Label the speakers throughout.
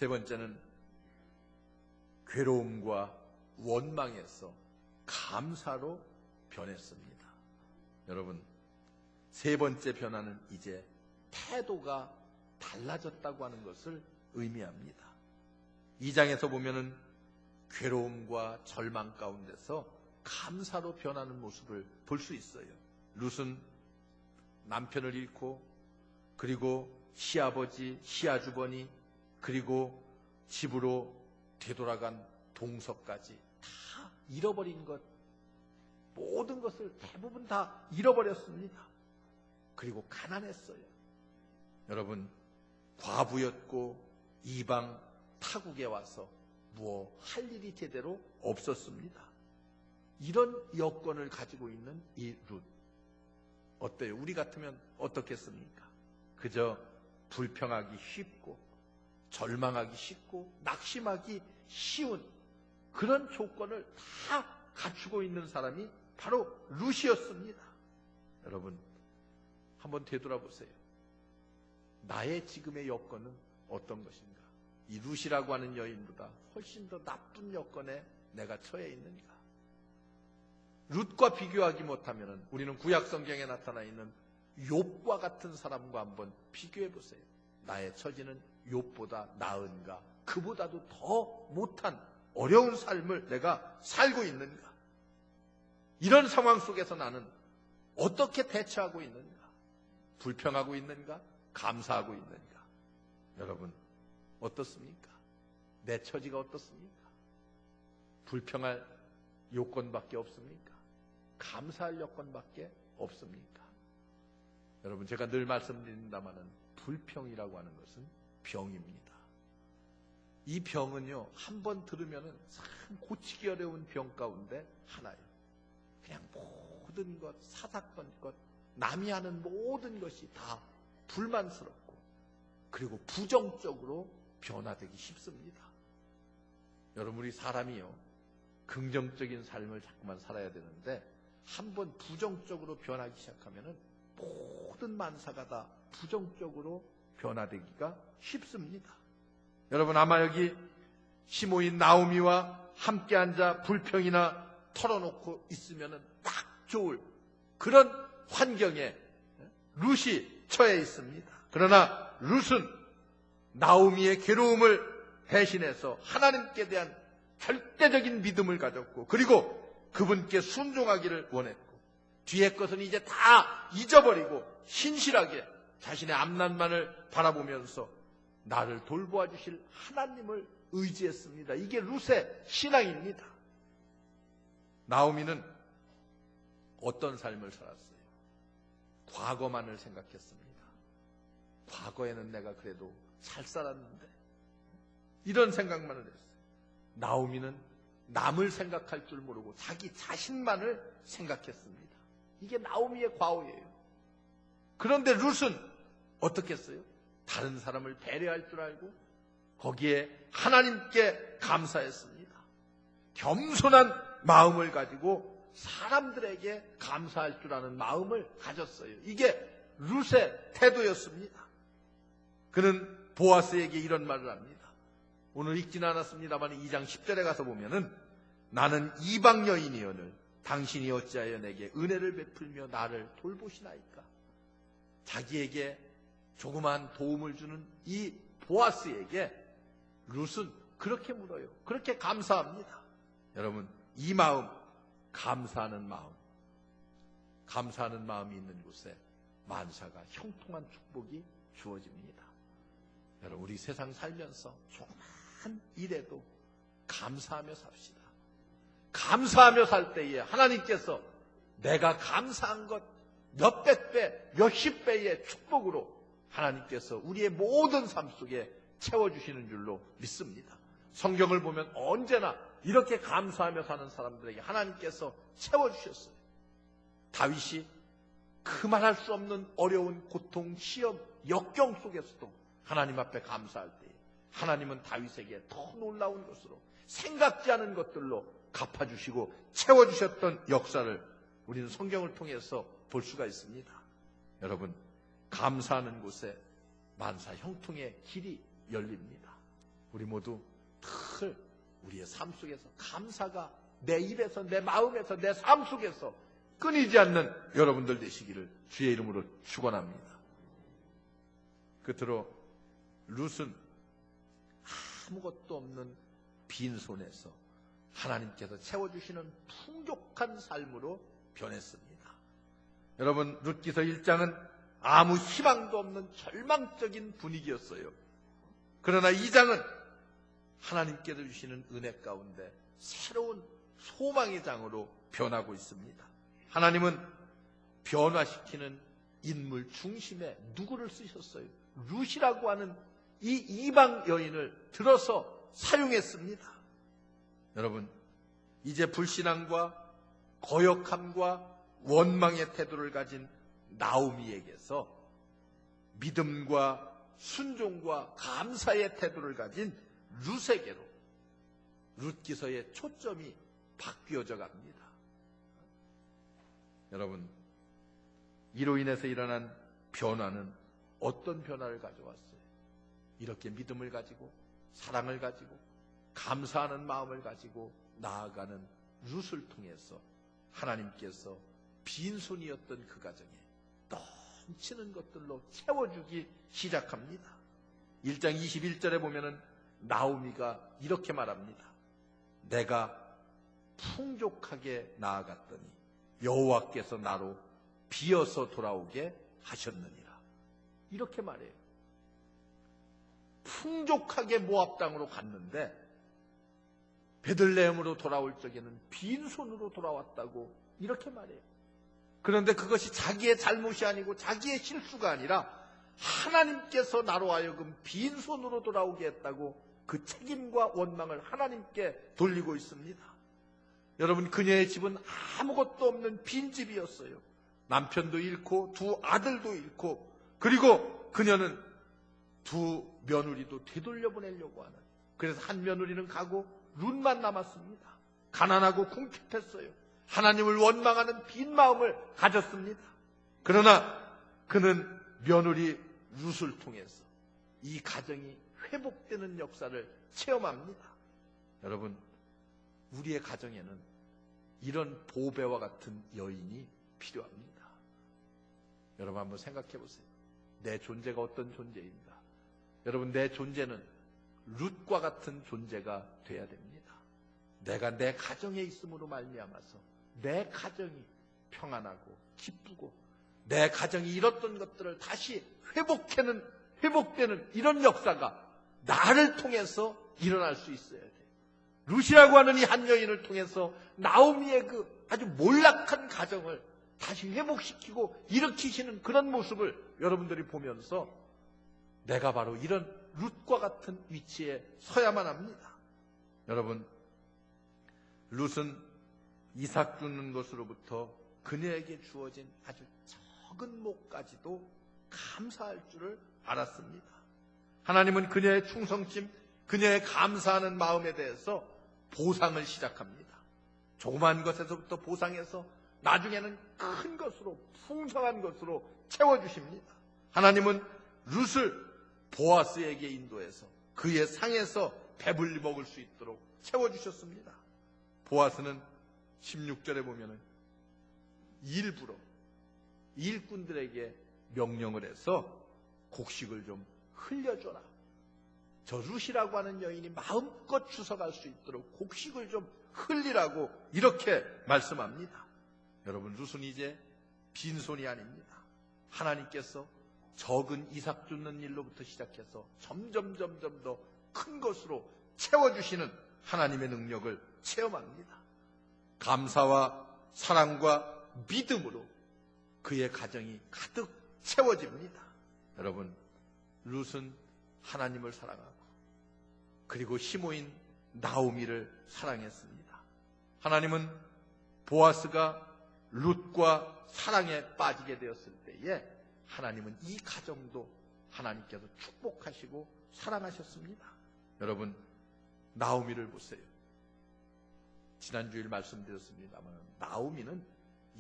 Speaker 1: 세 번째는 괴로움과 원망에서 감사로 변했습니다. 여러분, 세 번째 변화는 이제 태도가 달라졌다고 하는 것을 의미합니다. 2장에서 보면은 괴로움과 절망 가운데서 감사로 변하는 모습을 볼 수 있어요. 룻은 남편을 잃고, 그리고 시아버지, 시아주버니, 그리고 집으로 되돌아간 동서까지 다 잃어버린 것, 모든 것을 대부분 다 잃어버렸습니다. 그리고 가난했어요. 여러분, 과부였고 이방 타국에 와서 뭐 할 일이 제대로 없었습니다. 이런 여건을 가지고 있는 이 룻, 어때요? 우리 같으면 어떻겠습니까? 그저 불평하기 쉽고 절망하기 쉽고 낙심하기 쉬운 그런 조건을 다 갖추고 있는 사람이 바로 룻이었습니다. 여러분, 한번 되돌아보세요. 나의 지금의 여건은 어떤 것인가? 이 룻이라고 하는 여인보다 훨씬 더 나쁜 여건에 내가 처해 있는가? 룻과 비교하기 못하면 우리는 구약 성경에 나타나 있는 욥과 같은 사람과 한번 비교해 보세요. 나의 처지는 욥보다 나은가? 그보다도 더 못한 어려운 삶을 내가 살고 있는가? 이런 상황 속에서 나는 어떻게 대처하고 있는가? 불평하고 있는가? 감사하고 있는가? 여러분, 어떻습니까? 내 처지가 어떻습니까? 불평할 요건밖에 없습니까? 감사할 여건밖에 없습니까? 여러분, 제가 늘 말씀드린다마는 불평이라고 하는 것은 병입니다. 이 병은요, 한번 들으면은 참 고치기 어려운 병 가운데 하나예요. 그냥 모든 것, 사사건건, 남이 하는 모든 것이 다 불만스럽고, 그리고 부정적으로 변화되기 쉽습니다. 여러분, 우리 사람이요, 긍정적인 삶을 자꾸만 살아야 되는데, 한번 부정적으로 변하기 시작하면은 모든 만사가 다 부정적으로 변화되기가 쉽습니다. 여러분, 아마 여기 시모인 나오미와 함께 앉아 불평이나 털어놓고 있으면은 딱 좋을 그런 환경에 룻이 처해 있습니다. 그러나 룻은 나오미의 괴로움을 대신해서 하나님께 대한 절대적인 믿음을 가졌고, 그리고 그분께 순종하기를 원했고, 뒤의 것은 이제 다 잊어버리고 신실하게 자신의 앞날만을 바라보면서 나를 돌보아 주실 하나님을 의지했습니다. 이게 룻의 신앙입니다. 나오미는 어떤 삶을 살았어요? 과거만을 생각했습니다. 과거에는 내가 그래도 잘 살았는데, 이런 생각만을 했어요. 나오미는 남을 생각할 줄 모르고 자기 자신만을 생각했습니다. 이게 나오미의 과오예요. 그런데 룻은 어떻게 했어요? 다른 사람을 배려할 줄 알고 거기에 하나님께 감사했습니다. 겸손한 마음을 가지고 사람들에게 감사할 줄 아는 마음을 가졌어요. 이게 룻의 태도였습니다. 그는 보아스에게 이런 말을 합니다. 오늘 읽지는 않았습니다만 2장 10절에 가서 보면은, 나는 이방 여인이오늘 당신이 어찌하여 내게 은혜를 베풀며 나를 돌보시나이까? 자기에게 조그마한 도움을 주는 이 보아스에게 룻은 그렇게 물어요. 그렇게 감사합니다. 여러분, 이 마음, 감사하는 마음이 있는 곳에 만사가 형통한 축복이 주어집니다. 여러분, 우리 세상 살면서 조그만 일에도 감사하며 삽시다. 감사하며 살 때에 하나님께서 내가 감사한 것 몇백 배, 몇십 배의 축복으로 하나님께서 우리의 모든 삶 속에 채워주시는 줄로 믿습니다. 성경을 보면 언제나 이렇게 감사하며 사는 사람들에게 하나님께서 채워주셨어요. 다윗이 그만할 수 없는 어려운 고통, 시험, 역경 속에서도 하나님 앞에 감사할 때 하나님은 다윗에게 더 놀라운 것으로 생각지 않은 것들로 갚아주시고 채워주셨던 역사를 우리는 성경을 통해서 볼 수가 있습니다. 여러분, 감사하는 곳에 만사 형통의 길이 열립니다. 우리 모두 늘 우리의 삶 속에서 감사가 내 입에서, 내 마음에서, 내 삶 속에서 끊이지 않는 여러분들 되시기를 주의 이름으로 축원합니다. 끝으로 룻은 아무것도 없는 빈손에서 하나님께서 채워주시는 풍족한 삶으로 변했습니다. 여러분, 룻기서 1장은 아무 희망도 없는 절망적인 분위기였어요. 그러나 2장은 하나님께서 주시는 은혜 가운데 새로운 소망의 장으로 변하고 있습니다. 하나님은 변화시키는 인물 중심에 누구를 쓰셨어요? 룻이라고 하는 이 이방 여인을 들어서 사용했습니다. 여러분, 이제 불신앙과 거역함과 원망의 태도를 가진 나오미에게서 믿음과 순종과 감사의 태도를 가진 룻에게로 룻기서의 초점이 바뀌어져 갑니다. 여러분, 이로 인해서 일어난 변화는 어떤 변화를 가져왔어요? 이렇게 믿음을 가지고 사랑을 가지고 감사하는 마음을 가지고 나아가는 룻을 통해서 하나님께서 빈손이었던 그 가정에 넘치는 것들로 채워주기 시작합니다. 1장 21절에 보면은 나오미가 이렇게 말합니다. 내가 풍족하게 나아갔더니 여호와께서 나로 비어서 돌아오게 하셨느니라. 이렇게 말해요. 풍족하게 모압 땅으로 갔는데 베들레헴으로 돌아올 적에는 빈손으로 돌아왔다고 이렇게 말해요. 그런데 그것이 자기의 잘못이 아니고 자기의 실수가 아니라 하나님께서 나로 하여금 빈손으로 돌아오게 했다고 그 책임과 원망을 하나님께 돌리고 있습니다. 여러분, 그녀의 집은 아무것도 없는 빈집이었어요. 남편도 잃고 두 아들도 잃고, 그리고 그녀는 두 며느리도 되돌려보내려고 하는, 그래서 한 며느리는 가고 룻만 남았습니다. 가난하고 궁핍했어요. 하나님을 원망하는 빈 마음을 가졌습니다. 그러나 그는 며느리 룻을 통해서 이 가정이 회복되는 역사를 체험합니다. 여러분, 우리의 가정에는 이런 보배와 같은 여인이 필요합니다. 여러분, 한번 생각해 보세요. 내 존재가 어떤 존재인가? 여러분, 내 존재는 룻과 같은 존재가 돼야 됩니다. 내가 내 가정에 있음으로 말미암아서 내 가정이 평안하고 기쁘고 내 가정이 잃었던 것들을 다시 회복되는 이런 역사가 나를 통해서 일어날 수 있어야 돼요. 룻이라고 하는 이 한 여인을 통해서 나오미의 그 아주 몰락한 가정을 다시 회복시키고 일으키시는 그런 모습을 여러분들이 보면서 내가 바로 이런 룻과 같은 위치에 서야만 합니다. 여러분, 룻은 이삭 주는 것으로부터 그녀에게 주어진 아주 적은 목까지도 감사할 줄을 알았습니다. 하나님은 그녀의 충성심, 그녀의 감사하는 마음에 대해서 보상을 시작합니다. 조그만 것에서부터 보상해서 나중에는 큰 것으로, 풍성한 것으로 채워주십니다. 하나님은 룻을 보아스에게 인도해서 그의 상에서 배불리 먹을 수 있도록 채워주셨습니다. 보아스는 16절에 보면은 일부러 일꾼들에게 명령을 해서 곡식을 좀 흘려줘라. 저 룻이라고 하는 여인이 마음껏 주워갈 수 있도록 곡식을 좀 흘리라고 이렇게 말씀합니다. 여러분, 룻은 이제 빈손이 아닙니다. 하나님께서 적은 이삭 줍는 일로부터 시작해서 점점 더 큰 것으로 채워주시는 하나님의 능력을 체험합니다. 감사와 사랑과 믿음으로 그의 가정이 가득 채워집니다. 여러분, 룻은 하나님을 사랑하고 그리고 시모인 나오미를 사랑했습니다. 하나님은 보아스가 룻과 사랑에 빠지게 되었을 때에 하나님은 이 가정도 하나님께서 축복하시고 사랑하셨습니다. 여러분, 나오미를 보세요. 지난주일 말씀드렸습니다만 나오미는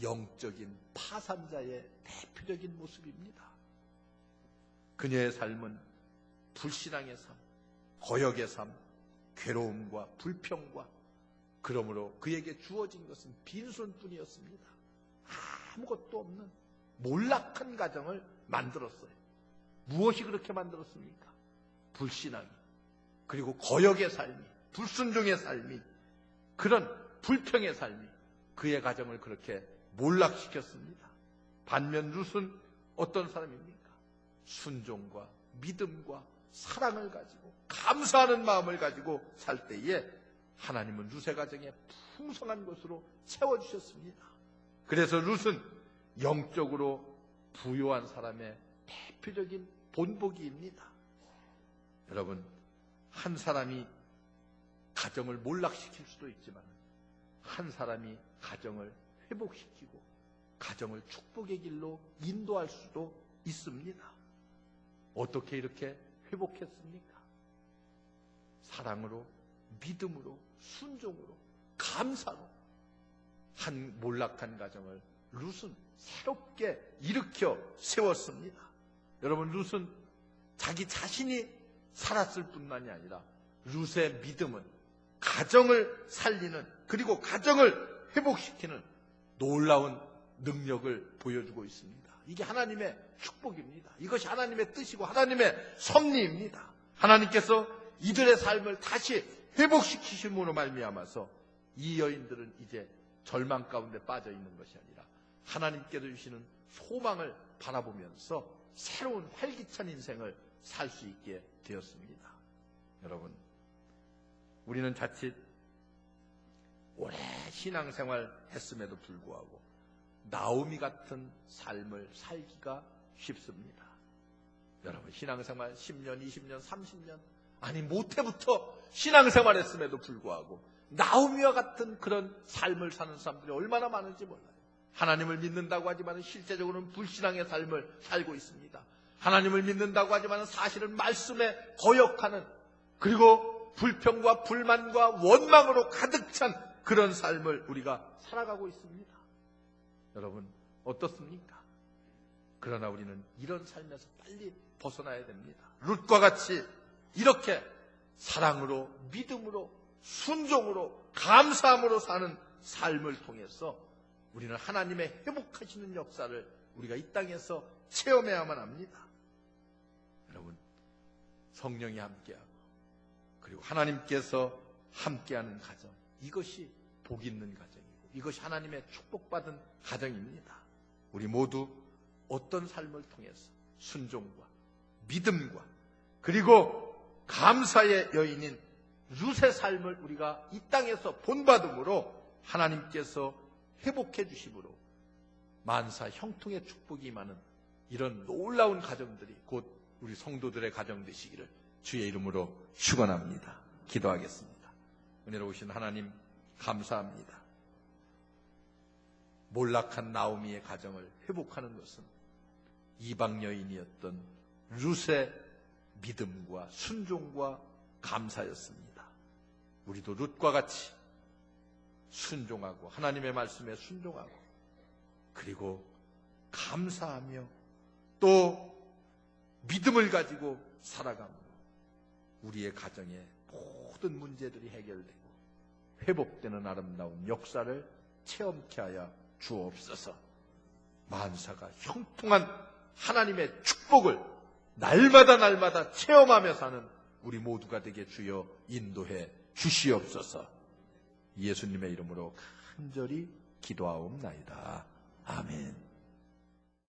Speaker 1: 영적인 파산자의 대표적인 모습입니다. 그녀의 삶은 불신앙의 삶, 거역의 삶, 괴로움과 불평과, 그러므로 그에게 주어진 것은 빈손뿐이었습니다. 아무것도 없는 몰락한 가정을 만들었어요. 무엇이 그렇게 만들었습니까? 불신앙이, 그리고 거역의 삶이, 불순종의 삶이, 그런 불평의 삶이 그의 가정을 그렇게 몰락시켰습니다. 반면 룻은 어떤 사람입니까? 순종과 믿음과 사랑을 가지고 감사하는 마음을 가지고 살 때에 하나님은 룻의 가정에 풍성한 것으로 채워주셨습니다. 그래서 룻은 영적으로 부유한 사람의 대표적인 본보기입니다. 여러분, 한 사람이 가정을 몰락시킬 수도 있지만 한 사람이 가정을 회복시키고 가정을 축복의 길로 인도할 수도 있습니다. 어떻게 이렇게 회복했습니까? 사랑으로, 믿음으로, 순종으로, 감사로 한 몰락한 가정을 룻은 새롭게 일으켜 세웠습니다. 여러분, 룻은 자기 자신이 살았을 뿐만이 아니라 룻의 믿음은 가정을 살리는, 그리고 가정을 회복시키는 놀라운 능력을 보여주고 있습니다. 이게 하나님의 축복입니다. 이것이 하나님의 뜻이고 하나님의 섭리입니다. 하나님께서 이들의 삶을 다시 회복시키심으로 말미암아서 이 여인들은 이제 절망 가운데 빠져 있는 것이 아니라 하나님께서 주시는 소망을 바라보면서 새로운 활기찬 인생을 살 수 있게 되었습니다. 여러분, 우리는 자칫 오래 신앙생활 했음에도 불구하고 나오미 같은 삶을 살기가 쉽습니다. 여러분, 신앙생활 10년, 20년, 30년, 아니 모태부터 신앙생활 했음에도 불구하고 나오미와 같은 그런 삶을 사는 사람들이 얼마나 많은지 몰라요. 하나님을 믿는다고 하지만 실제적으로는 불신앙의 삶을 살고 있습니다. 하나님을 믿는다고 하지만 사실은 말씀에 거역하는, 그리고 불평과 불만과 원망으로 가득 찬 그런 삶을 우리가 살아가고 있습니다. 여러분, 어떻습니까? 그러나 우리는 이런 삶에서 빨리 벗어나야 됩니다. 룻과 같이 이렇게 사랑으로, 믿음으로, 순종으로, 감사함으로 사는 삶을 통해서 우리는 하나님의 회복하시는 역사를 우리가 이 땅에서 체험해야만 합니다. 여러분, 성령이 함께하고 그리고 하나님께서 함께하는 가정, 이것이 복 있는 가정이고 이것이 하나님의 축복받은 가정입니다. 우리 모두 어떤 삶을 통해서 순종과 믿음과 그리고 감사의 여인인 룻의 삶을 우리가 이 땅에서 본받음으로 하나님께서 회복해 주심으로 만사 형통의 축복이 임하는 이런 놀라운 가정들이 곧 우리 성도들의 가정 되시기를 주의 이름으로 축원합니다. 기도하겠습니다. 은혜로우신 하나님, 감사합니다. 몰락한 나오미의 가정을 회복하는 것은 이방 여인이었던 룻의 믿음과 순종과 감사였습니다. 우리도 룻과 같이 순종하고 하나님의 말씀에 순종하고 그리고 감사하며 또 믿음을 가지고 살아가므로 우리의 가정의 모든 문제들이 해결되고 회복되는 아름다운 역사를 체험케 하여 주옵소서. 만사가 형통한 하나님의 축복을 날마다 체험하며 사는 우리 모두가 되게 주여 인도해 주시옵소서. 예수님의 이름으로 간절히 기도하옵나이다. 아멘.